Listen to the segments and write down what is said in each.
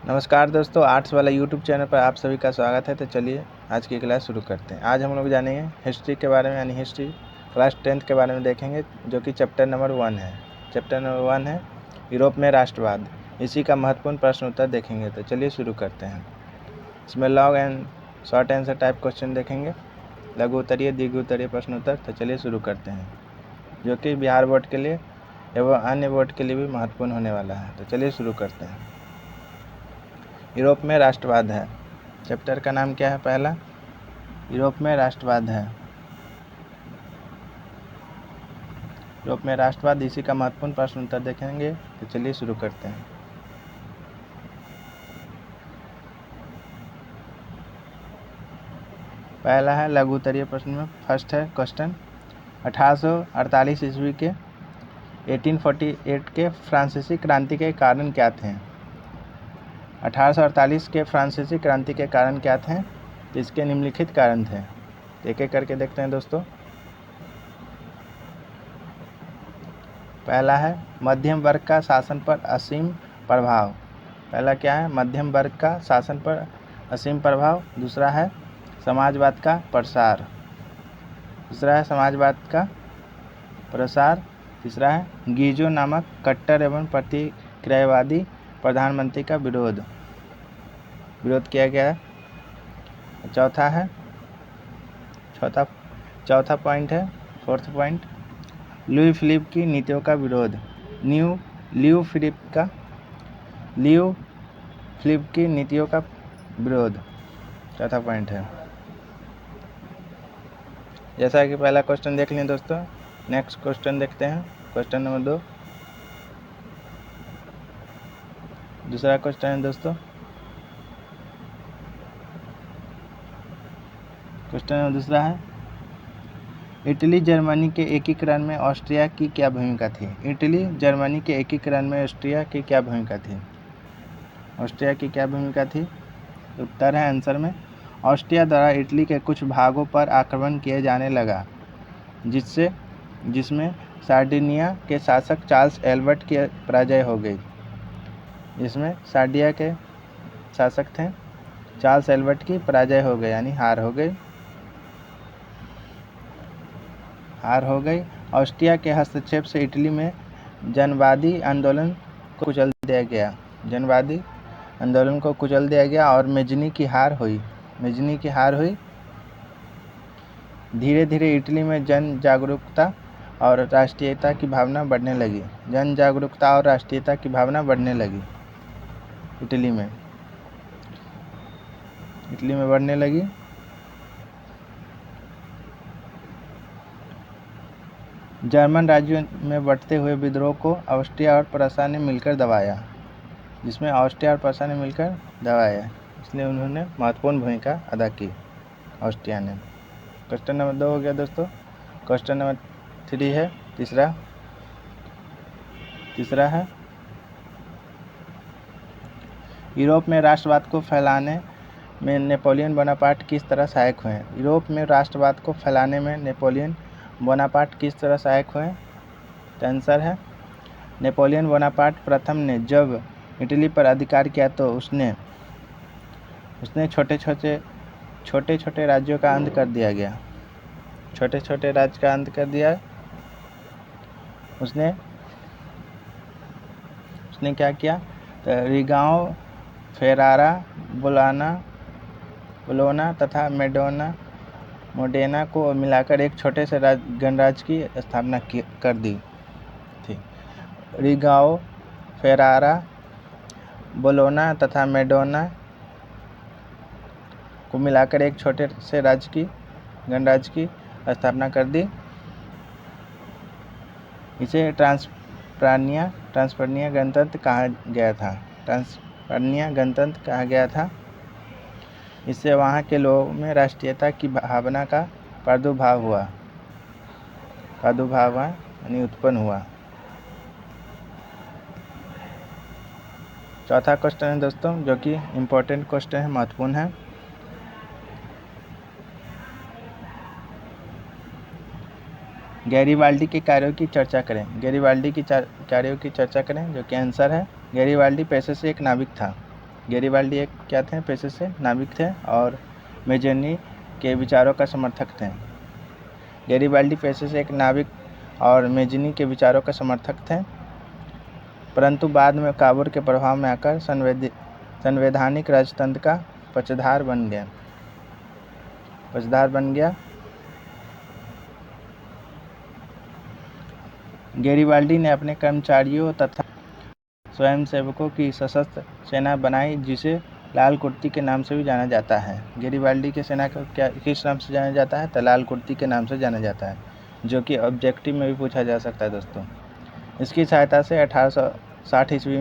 नमस्कार दोस्तों, आर्ट्स वाला यूट्यूब चैनल पर आप सभी का स्वागत है। तो चलिए आज की क्लास शुरू करते हैं। आज हम लोग जानेंगे हिस्ट्री के बारे में, यानी हिस्ट्री क्लास 10th के बारे में देखेंगे, जो कि चैप्टर नंबर 1 है। चैप्टर नंबर 1 है यूरोप में राष्ट्रवाद। इसी का महत्वपूर्ण प्रश्न उत्तर देखेंगे। तो चलिए शुरू करते हैं। इसमें long and short answer type question देखेंगे, लघु उत्तरीय, दीर्घ उत्तरीय प्रश्न उत्तर। तो चलिए शुरू करते हैं, जो कि बिहार बोर्ड के लिए एवं अन्य बोर्ड के लिए भी महत्वपूर्ण होने वाला है। तो चलिए शुरू करते हैं। यूरोप में राष्ट्रवाद है। चैप्टर का नाम क्या है? पहला, यूरोप में राष्ट्रवाद है। यूरोप में राष्ट्रवाद, इसी का महत्वपूर्ण प्रश्न उत्तर देखेंगे। तो चलिए शुरू करते हैं। पहला है लघु उत्तरीय प्रश्न में, फर्स्ट है क्वेश्चन, 1848 ईस्वी के 1848 के फ्रांसीसी क्रांति के कारण क्या थे? 1848 के फ्रांसीसी क्रांति के कारण क्या थे? तो इसके निम्नलिखित कारण थे। एक एक करके देखते हैं दोस्तों। पहला है मध्यम वर्ग का शासन पर असीम प्रभाव। पहला क्या है? मध्यम वर्ग का शासन पर असीम प्रभाव। दूसरा है समाजवाद का प्रसार। तीसरा है गीजो नामक कट्टर एवं प्रतिक्रियावादी प्रधानमंत्री का विरोध किया गया। चौथा पॉइंट है, फोर्थ पॉइंट, लुई फिलिप की नीतियों का विरोध। लियो फिलिप की नीतियों का विरोध चौथा पॉइंट है। जैसा कि पहला क्वेश्चन देख लें दोस्तों, नेक्स्ट क्वेश्चन देखते हैं। Question number 2। दूसरा क्वेश्चन है दोस्तों, क्वेश्चन नंबर दूसरा है, इटली जर्मनी के एकीकरण में ऑस्ट्रिया की क्या भूमिका थी? इटली जर्मनी के एकीकरण में ऑस्ट्रिया की क्या भूमिका थी? उत्तर है आंसर में, ऑस्ट्रिया द्वारा इटली के कुछ भागों पर आक्रमण किए जाने लगा, जिसमें सार्डिनिया के शासक चार्ल्स एल्बर्ट की पराजय हो गई। जिसमें सार्डिया के शासक थे चार्ल्स एल्बर्ट की पराजय हो गई, यानी हार हो गई। ऑस्ट्रिया के हस्तक्षेप से इटली में जनवादी आंदोलन को कुचल दिया गया और मेजनी की हार हुई। धीरे धीरे इटली में जन जागरूकता और राष्ट्रीयता की भावना बढ़ने लगी। इटली में बढ़ने लगी। जर्मन राज्यों में बढ़ते हुए विद्रोह को ऑस्ट्रिया और प्रसा ने मिलकर दबाया। इसलिए उन्होंने महत्वपूर्ण भूमिका अदा की, ऑस्ट्रिया ने। क्वेश्चन नंबर 2 हो गया दोस्तों। क्वेश्चन नंबर 3 है तीसरा है, यूरोप में राष्ट्रवाद को फैलाने में नेपोलियन बोनापार्ट किस तरह सहायक हुए? तो आंसर है, नेपोलियन बोनापार्ट प्रथम ने जब इटली पर अधिकार किया तो उसने छोटे छोटे राज्यों का अंत कर दिया। उसने क्या किया? तो रिगाओ, फेरारा, बोलोना तथा मोडेना को मिलाकर एक छोटे से गणराज्य की स्थापना कर दी थी। रिगाओ, फेरारा, बोलोना तथा मेडोना को मिलाकर एक छोटे से गणराज्य की स्थापना कर दी। इसे ट्रांसपर्निया गणतंत्र कहा गया था। इससे वहाँ के लोगों में राष्ट्रीयता की भावना का प्रादुर्भाव हुआ, यानी उत्पन्न हुआ। चौथा क्वेश्चन है दोस्तों, जो कि इम्पोर्टेंट क्वेश्चन है, महत्वपूर्ण है। गैरीबाल्डी के कार्यों की चर्चा करें। जो कि आंसर है, गैरीबाल्डी पेशे से एक नाविक था। गैरिबाल्डी एक क्या थे, पेशे से नाविक थे और मेजनी के विचारों का समर्थक थे। गैरिबाल्डी पेशे से एक नाविक और मेजनी के विचारों का समर्थक थे, परंतु बाद में काबूल के प्रभाव में आकर संवैधानिक राजतंत्र का पक्षधर बन गया। गैरिबाल्डी ने अपने कर्मचारियों तथा स्वयंसेवकों की सशस्त्र सेना बनाई, जिसे लाल कुर्ती के नाम से भी जाना जाता है। गैरिबाल्डी की सेना को किस नाम से जाना जाता है, तो लाल कुर्ती के नाम से जाना जाता है, जो कि ऑब्जेक्टिव में भी पूछा जा सकता है दोस्तों। इसकी सहायता से 1860 ईस्वी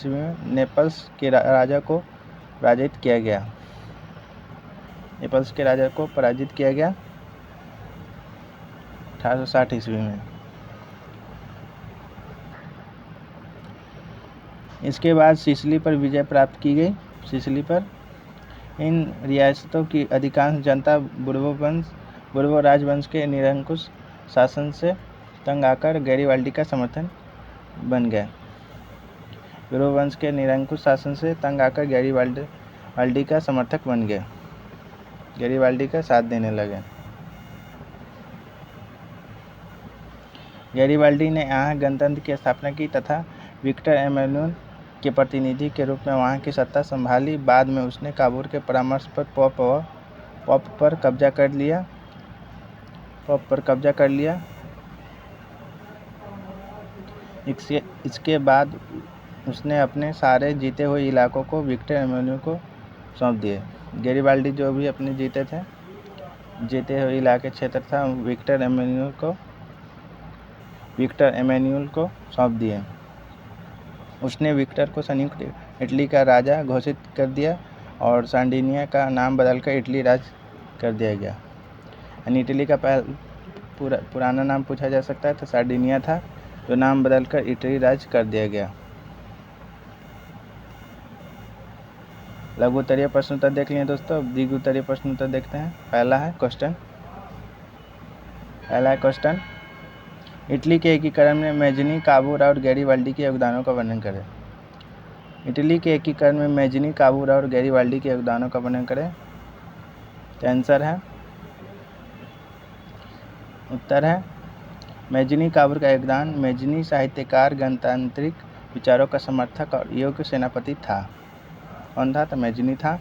में नेपल्स के राजा को पराजित किया गया। 1860 ईस्वी में। इसके बाद सिसिली पर विजय प्राप्त की गई। सिसिली पर इन रियासतों की अधिकांश जनता बुर्बो राजवंश के निरंकुश शासन से तंग आकर गैरिबाल्डी का समर्थन बन गए। बुर्बो वंश के निरंकुश शासन से तंग आकर गैरिबाल्डी का समर्थक बन गए, गैरिबाल्डी का साथ देने लगे। गैरिबाल्डी ने यहाँ गणतंत्र की स्थापना की तथा विक्टर एमेनुएल के प्रतिनिधि के रूप में वहाँ की सत्ता संभाली। बाद में उसने काबूल के परामर्श पर पोप पर कब्जा कर लिया। इसके बाद उसने अपने सारे जीते हुए इलाकों को विक्टर एमेनुएल को सौंप दिए। गैरिबाल्डी जो भी अपने जीते हुए इलाके क्षेत्र था, विक्टर एमेनुएल को सौंप दिए। उसने विक्टर को संयुक्त इटली का राजा घोषित कर दिया और सार्डिनिया का नाम बदलकर इटली राज कर दिया गया। यानी इटली का पुराना नाम पूछा जा सकता है तो सार्डिनिया था, जो नाम बदलकर इटली राज कर दिया गया। लघु उत्तरीय प्रश्न उत्तर देख लिए दोस्तों। अब दीर्घ उत्तरीय प्रश्न उत्तर देखते हैं। पहला है क्वेश्चन, इटली के एकीकरण में मेजनी, काबूल और गैरिबाल्डी के योगदानों का वर्णन करें। इटली के एकीकरण में मेजनी, काबूल और गैरिबाल्डी के योगदानों का वर्णन करें। तो उत्तर है मेजनी काबूल का योगदान। मेजनी साहित्यकार, गणतांत्रिक विचारों का समर्थक और योग्य सेनापति था। कौन था? तो मेजनी था।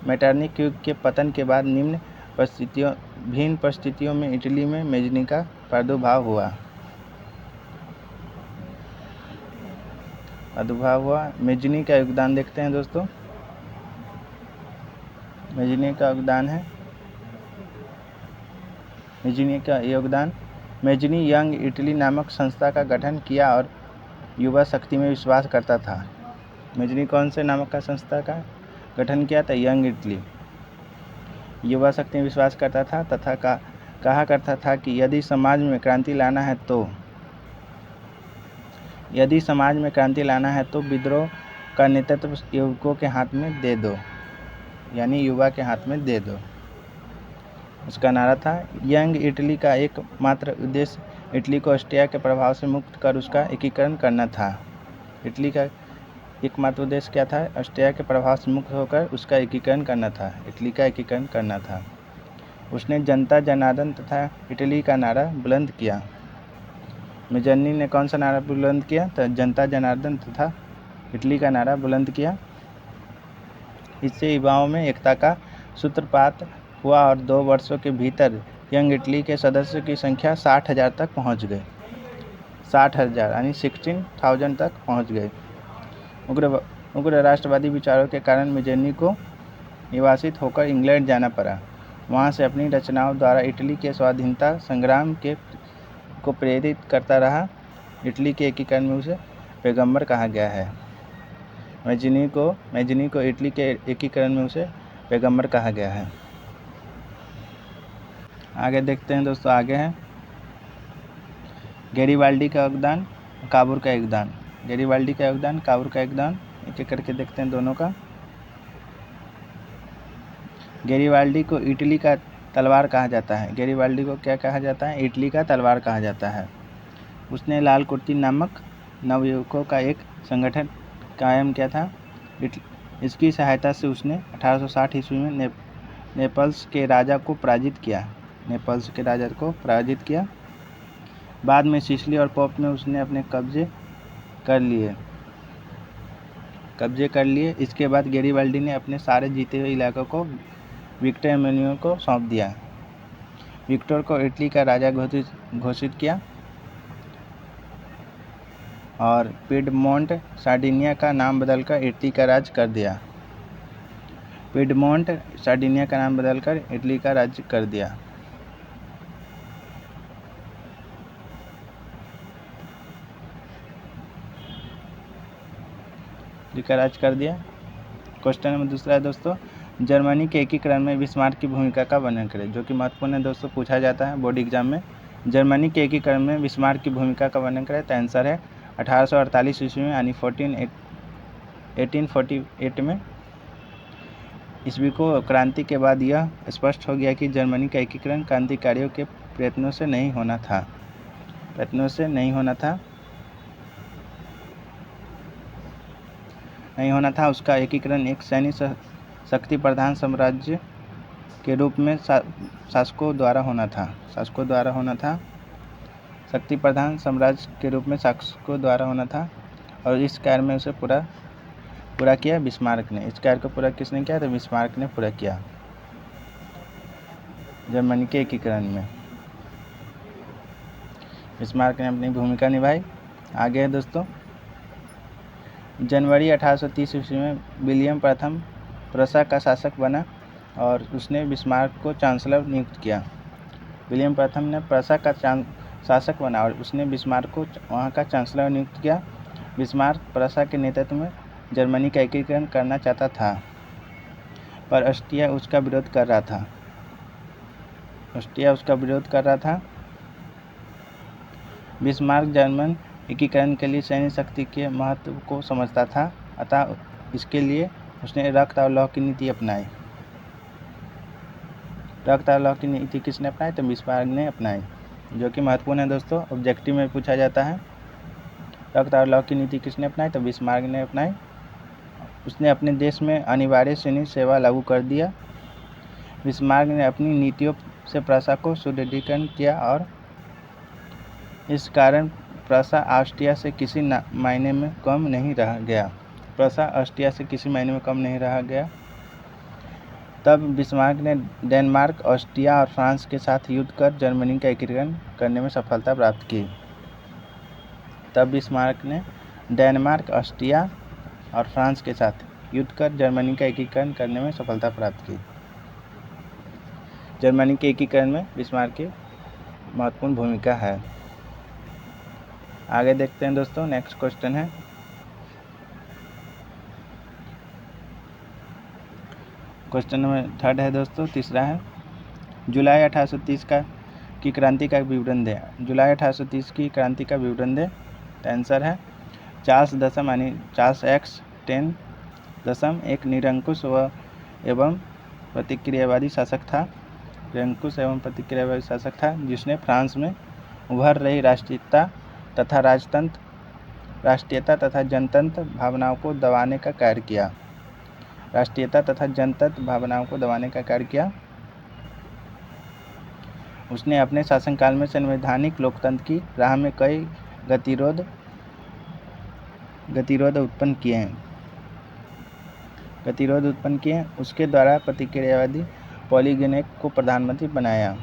मेटरनिक युग के पतन के बाद भिन्न परिस्थितियों में इटली में मेजनी का प्रादुर्भाव हुआ। मेजनी का योगदान देखते हैं दोस्तों। मेजनी का योगदान, मेजनी यंग इटली नामक संस्था का गठन किया और युवा शक्ति में विश्वास करता था। मेजनी कौन से नामक का संस्था का गठन किया था? Young Italy. युवा शक्ति में विश्वास करता था तथा कहा करता था कि यदि समाज में क्रांति लाना है तो विद्रोह का नेतृत्व युवकों के हाथ में दे दो, यानी युवा के हाथ में दे दो, उसका नारा था। यंग इटली का एकमात्र उद्देश्य इटली को ऑस्ट्रिया के प्रभाव से मुक्त कर उसका एकीकरण करना था। इटली का एकमात्र उद्देश्य क्या था? ऑस्ट्रिया के प्रभाव से मुक्त होकर उसका एकीकरण करना था, इटली का एकीकरण करना था। उसने जनता जनार्दन तथा इटली का नारा बुलंद किया। मेजनी ने कौन सा नारा बुलंद किया? तो जनता जनार्दन तथा इटली का नारा बुलंद किया। इससे युवाओं में एकता का सूत्रपात हुआ और 2 वर्षों के भीतर यंग इटली के सदस्यों की संख्या 60,000 तक पहुंच गई। 60,000 यानी 16,000 तक पहुंच गए। उग्र राष्ट्रवादी विचारों के कारण मेजनी को निवासित होकर इंग्लैंड जाना पड़ा। वहां से अपनी रचनाओं द्वारा इटली के स्वाधीनता संग्राम को प्रेरित करता रहा। इटली के एकीकरण में उसे पैगंबर कहा गया है। मेजनी को इटली के एकीकरण में उसे पैगंबर कहा गया है। आगे देखते हैं दोस्तों। आगे है गैरिबाल्डी का योगदान, काबूल का योगदान। गैरिबाल्डी का योगदान, काबूल का योगदान, एक-एक करके देखते हैं दोनों का। गैरिबाल्डी को इटली का तलवार कहा जाता है। गैरिबाल्डी को क्या कहा जाता है? इटली का तलवार कहा जाता है। उसने लाल कुर्ती नामक नवयुवकों का एक संगठन कायम किया था। इसकी सहायता से उसने 1860 ईस्वी में नेपल्स के राजा को पराजित किया। बाद में सिसिली और पोप में उसने अपने कब्जे कर लिए। इसके बाद गैरिबाल्डी ने अपने सारे जीते हुए इलाकों को विक्टर एमेनुएल को सौंप दिया। विक्टर को इटली का राजा घोषित किया और पिडमोंट सार्डिनिया का नाम बदलकर इटली का राज्य कर दिया। क्वेश्चन नंबर दूसरा है दोस्तों, जर्मनी के एकीकरण में बिस्मार्क की भूमिका का वर्णन करें, जो कि महत्वपूर्ण है दोस्तों, पूछा जाता है बोर्ड एग्जाम में। जर्मनी के एकीकरण में बिस्मार्क की भूमिका का वर्णन करें, तो आंसर है 1848 ईस्वी में यानी 1848 में ईस्वी को क्रांति के बाद यह स्पष्ट हो गया कि जर्मनी का एकीकरण क्रांतिकारियों के प्रयत्नों से नहीं होना था। उसका एकीकरण एक सैन्य शक्ति प्रधान साम्राज्य के रूप में शासकों द्वारा होना था। शक्ति प्रधान साम्राज्य के रूप में शासकों द्वारा होना था और इस कार्य में उसे पूरा किया बिस्मार्क ने। इस कार्य को पूरा किसने किया? तो बिस्मार्क ने पूरा किया जर्मनी के एकीकरण में। बिस्मार्क ने अपनी भूमिका निभाई। आगे है दोस्तों, जनवरी 1830 ईस्वी में विलियम प्रथम प्रूसिया का शासक बना और उसने बिस्मार्क को चांसलर नियुक्त किया। विलियम प्रथम ने प्रूसिया का शासक बना और उसने बिस्मार्क को वहाँ का चांसलर नियुक्त किया। बिस्मार्क प्रूसिया के नेतृत्व में जर्मनी का एकीकरण करना चाहता था, पर ऑस्ट्रिया उसका विरोध कर रहा था। बिस्मार्क जर्मन एकीकरण के लिए सैन्य शक्ति के महत्व को समझता था, अतः इसके लिए उसने रक्त और लौह की नीति अपनाई। रक्त और लौह की नीति किसने अपनाई? तो बिस्मार्क ने अपनाई, जो कि महत्वपूर्ण है दोस्तों, ऑब्जेक्टिव में पूछा जाता है। रक्त और लौह की नीति किसने अपनाई? तो बिस्मार्क ने अपनाई। उसने अपने देश में अनिवार्य सैनिक सेवा लागू कर दिया। बिस्मार्क ने अपनी नीतियों से प्रूसिया को सुदृढ़ीकरण किया और इस कारण प्रूसिया ऑस्ट्रिया से किसी मायने में कम नहीं रह गया। तब बिस्मार्क ने डेनमार्क, ऑस्ट्रिया और फ्रांस के साथ युद्ध कर जर्मनी का एकीकरण करने में सफलता प्राप्त की। जर्मनी के एकीकरण में बिस्मार्क की महत्वपूर्ण भूमिका है। आगे देखते हैं दोस्तों, नेक्स्ट क्वेश्चन है, क्वेश्चन नंबर थर्ड है दोस्तों, तीसरा है, जुलाई 1830 की क्रांति का विवरण दें। जुलाई 1830 की क्रांति का विवरण दें, तो आंसर है चार्ल्स दशम यानी चार्ल्स एक्स 10 एक निरंकुश एवं प्रतिक्रियावादी शासक था, जिसने फ्रांस में उभर रही राष्ट्रीयता तथा जनतंत्र भावनाओं को दबाने का कार्य किया। उसने अपने शासनकाल में संवैधानिक लोकतंत्र की राह में कई गतिरोध उत्पन्न किए। उसके द्वारा प्रतिक्रियावादी पॉलीगेनेक को प्रधानमंत्री बनाया।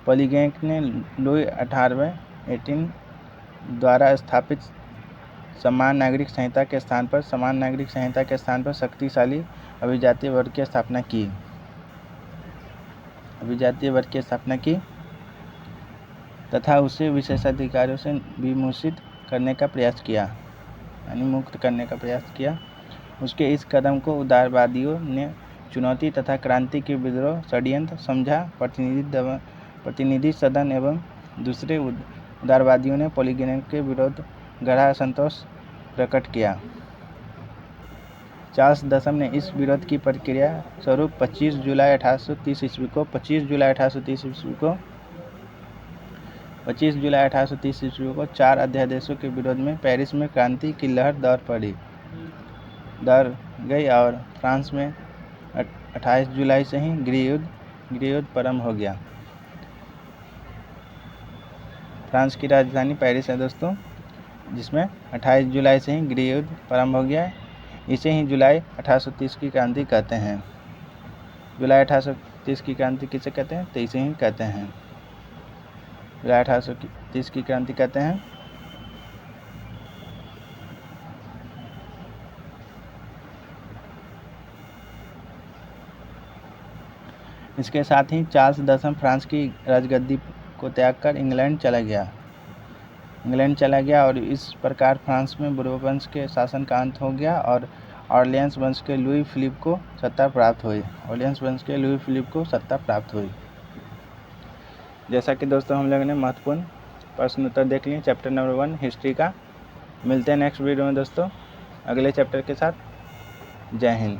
पॉलीगेनेक ने लुई 18 द्वारा स्थापित समान नागरिक संहिता के स्थान पर शक्तिशाली अभिजातीय वर्ग की स्थापना की तथा उसे विशेषाधिकारों से विमुक्त करने का प्रयास किया। उसके इस कदम को उदारवादियों ने चुनौती तथा क्रांति के विद्रोह षड्यंत्र समझा। प्रतिनिधि सदन एवं दूसरे उदारवादियों ने पॉलीगेनेक के विरुद्ध गहरा असंतोष प्रकट किया। चार्ल्स दशम ने इस विरोध की प्रतिक्रिया स्वरूप 25 जुलाई 1830 ईस्वी को 25 जुलाई 1830 ईस्वी को 4 अध्यादेशों के विरोध में पेरिस में क्रांति की लहर दौड़ गई और फ्रांस में 28 जुलाई से ही गृहयुद्ध प्रारंभ हो गया। फ्रांस की राजधानी पेरिस है दोस्तों, जिसमें 28 जुलाई से ही गृहयुद्ध प्रारंभ हो गया। इसे ही जुलाई 1830 की क्रांति कहते हैं। जुलाई 1830 की क्रांति किसे कहते हैं? तो इसे ही कहते हैं, जुलाई 1830 की क्रांति कहते हैं। इसके साथ ही चार्ल्स दसम फ्रांस की राजगद्दी को त्याग कर इंग्लैंड चला गया और इस प्रकार फ्रांस में बूर्बो वंश के शासन का अंत हो गया और ऑर्लियंस वंश के लुई फिलिप को सत्ता प्राप्त हुई। जैसा कि दोस्तों हम लोगों ने महत्वपूर्ण प्रश्न उत्तर देख लिए चैप्टर नंबर 1 हिस्ट्री का। मिलते हैं नेक्स्ट वीडियो में दोस्तों अगले चैप्टर के साथ। जय हिंद।